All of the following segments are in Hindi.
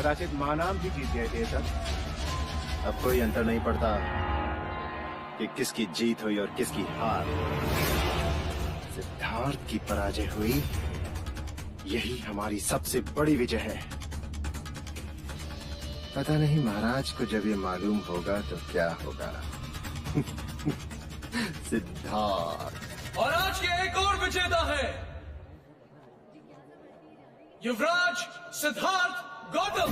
कदाचित मानाम भी जीत गए थे सर। अब कोई अंतर नहीं पड़ता कि किसकी जीत हुई और किसकी हार। सिद्धार्थ की पराजय हुई, यही हमारी सबसे बड़ी विजय है। पता नहीं महाराज को जब ये मालूम होगा तो क्या होगा। सिद्धार्थ। और आज के एक और विजेता है युवराज सिद्धार्थ गौतम।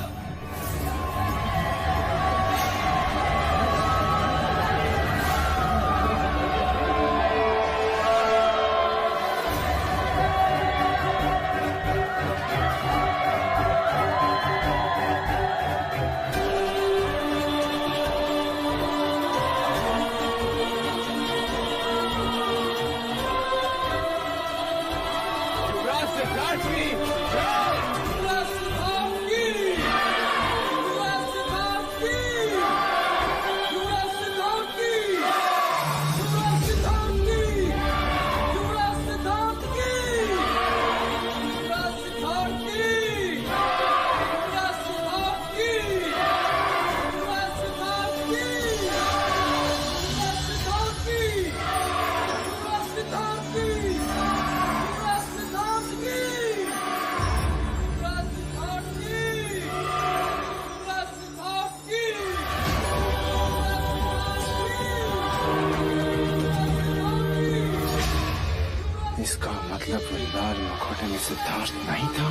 इसका मतलब वो लाल मुखौटे में सिद्धार्थ नहीं था।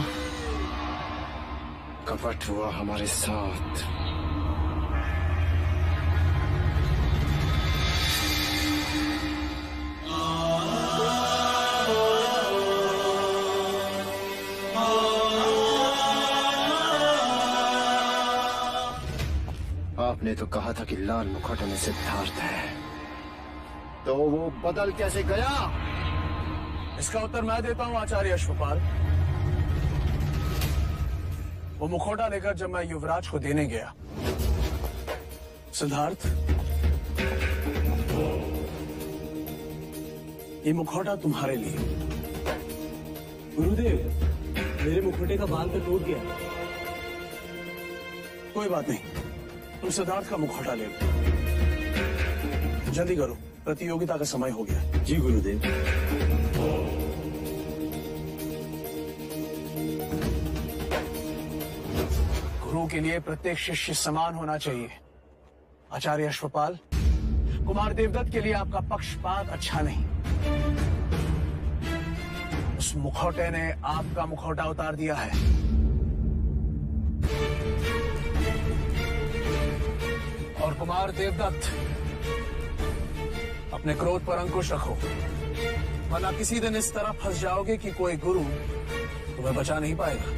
कपट हुआ हमारे साथ। आपने तो कहा था कि लाल मुखौटे में सिद्धार्थ है, तो वो बदल कैसे गया? इसका उत्तर मैं देता हूं आचार्य अश्वपाल। वो मुखौटा लेकर जब मैं युवराज को देने गया, सिद्धार्थ, ये मुखौटा तुम्हारे लिए। गुरुदेव, मेरे मुखौटे का बाल तो टूट गया। कोई बात नहीं, तुम सिद्धार्थ का मुखौटा ले लो। जल्दी करो, प्रतियोगिता का समय हो गया। जी गुरुदेव। गुरु के लिए प्रत्येक शिष्य समान होना चाहिए। आचार्य अश्वपाल, कुमार देवदत्त के लिए आपका पक्षपात अच्छा नहीं। उस मुखौटे ने आपका मुखौटा उतार दिया है। और कुमार देवदत्त, अपने क्रोध पर अंकुश रखो, वरना किसी दिन इस तरह फंस जाओगे कि कोई गुरु तुम्हें बचा नहीं पाएगा।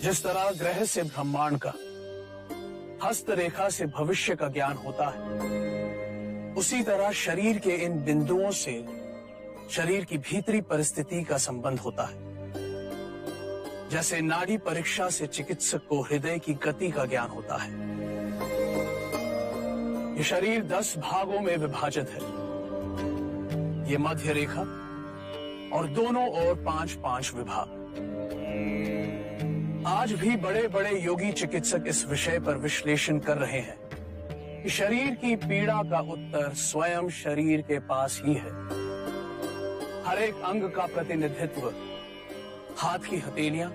जिस तरह ग्रह से ब्रह्मांड का, हस्तरेखा से भविष्य का ज्ञान होता है, उसी तरह शरीर के इन बिंदुओं से शरीर की भीतरी परिस्थिति का संबंध होता है। जैसे नाड़ी परीक्षा से चिकित्सक को हृदय की गति का ज्ञान होता है। ये शरीर 10 भागों में विभाजित है। ये मध्य रेखा और दोनों ओर 5-5 विभाग। आज भी बड़े बड़े योगी चिकित्सक इस विषय पर विश्लेषण कर रहे हैं कि शरीर की पीड़ा का उत्तर स्वयं शरीर के पास ही है। हर एक अंग का प्रतिनिधित्व हाथ की हथेलियां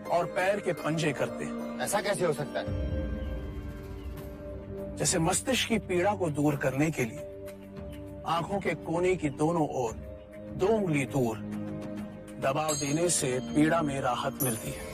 और पैर के पंजे करते हैं। ऐसा कैसे हो सकता है? जैसे मस्तिष्क की पीड़ा को दूर करने के लिए आंखों के कोने की दोनों ओर 2 उंगली दूर दबाव देने से पीड़ा में राहत मिलती है।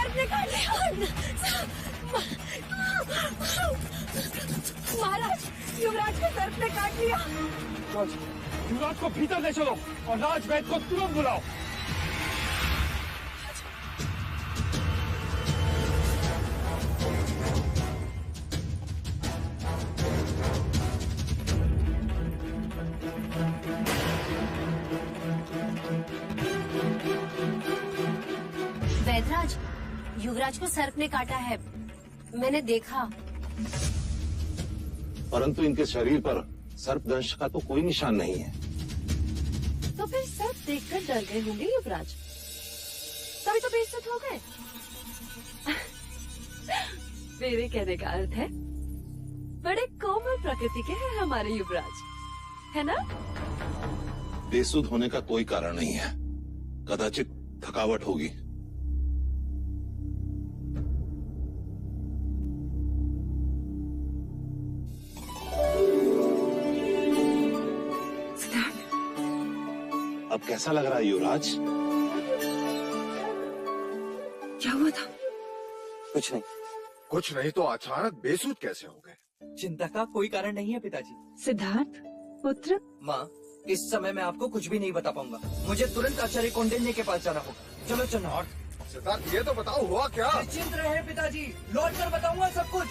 सर्प ने काट लिया। महाराज, युवराज को सर्प ने काट लिया। युवराज को भीतर ले चलो और राजवैद्य को तुरंत बुलाओ। वैदराज, युवराज को सर्प ने काटा है, मैंने देखा। परंतु इनके शरीर पर सर्पदंश का तो कोई निशान नहीं है। तो फिर सर्प देखकर डर गए होंगे युवराज, तभी तो बेइज्जत हो गए। मेरे कहने का अर्थ है बड़े कोमल प्रकृति के हैं हमारे युवराज, है ना? बेसुध होने का कोई कारण नहीं है, कदाचित थकावट होगी। अब कैसा लग रहा है युवराज? क्या हुआ था? कुछ नहीं। कुछ नहीं तो अचानक बेसुध कैसे हो गए? चिंता का कोई कारण नहीं है पिताजी। सिद्धार्थ पुत्र, माँ, इस समय मैं आपको कुछ भी नहीं बता पाऊंगा। मुझे तुरंत आचार्य कौंडिन्य के पास जाना होगा। चलो चलो। सिद्धार्थ, ये तो बताओ हुआ क्या? निश्चिंत रहे पिताजी, लौट कर बताऊंगा सब कुछ।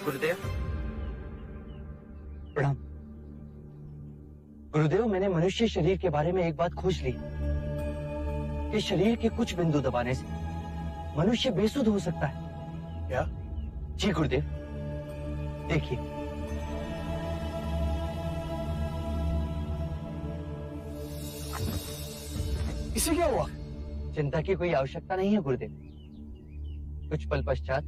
गुरुदेव प्रणाम। गुरुदेव, मैंने मनुष्य शरीर के बारे में एक बात खोज ली कि शरीर के कुछ बिंदु दबाने से मनुष्य बेसुध हो सकता है। क्या? जी गुरुदेव, देखिए। इसे क्या हुआ? चिंता की कोई आवश्यकता नहीं है गुरुदेव, कुछ पल पश्चात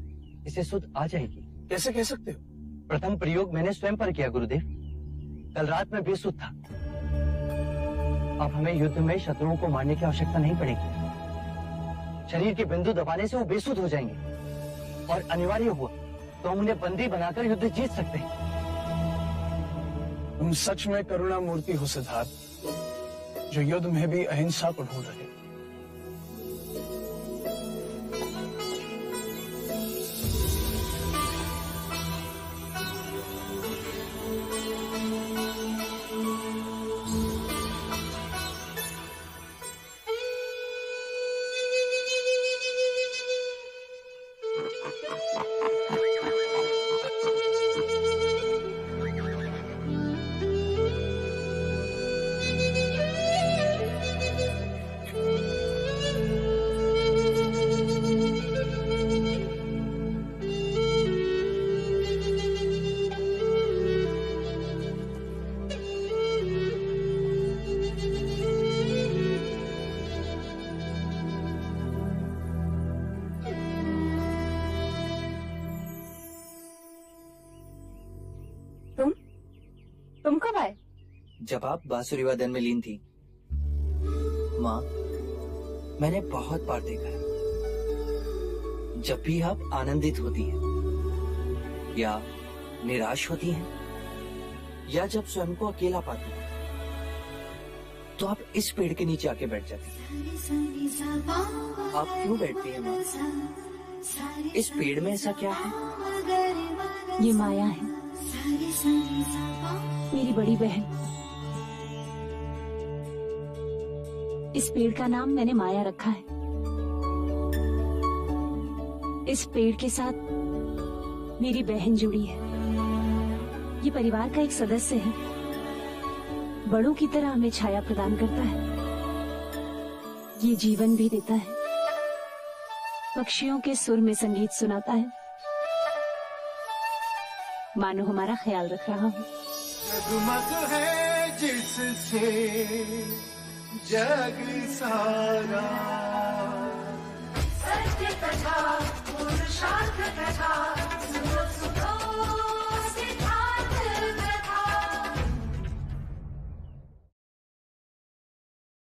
इसे सुध आ जाएगी। कैसे कह सकते हो? प्रथम प्रयोग मैंने स्वयं पर किया गुरुदेव। कल रात में बेसुध था। अब हमें युद्ध में शत्रुओं को मारने की आवश्यकता नहीं पड़ेगी। शरीर के बिंदु दबाने से वो बेसुध हो जाएंगे और अनिवार्य हुआ तो हम उन्हें बंदी बनाकर युद्ध जीत सकते हैं। तुम सच में करुणा मूर्ति हो सिद्धार्थ, जो युद्ध में भी अहिंसा को ढूंढ रहे। तुम कब आए? जब आप बांसुरी वादन में लीन थी। माँ, मैंने बहुत बार देखा है, जब भी आप आनंदित होती हैं या निराश होती हैं या जब स्वयं को अकेला पाती हैं, तो आप इस पेड़ के नीचे आके बैठ जाती हैं। आप क्यों बैठती हैं माँ? इस पेड़ में ऐसा क्या है? ये माया है, मेरी बड़ी बहन। इस पेड़ का नाम मैंने माया रखा है। इस पेड़ के साथ मेरी बहन जुड़ी है। ये परिवार का एक सदस्य है, बड़ों की तरह हमें छाया प्रदान करता है। ये जीवन भी देता है, पक्षियों के सुर में संगीत सुनाता है, मानो हमारा ख्याल रख रहा हो। जगमग है जिससे जग सारा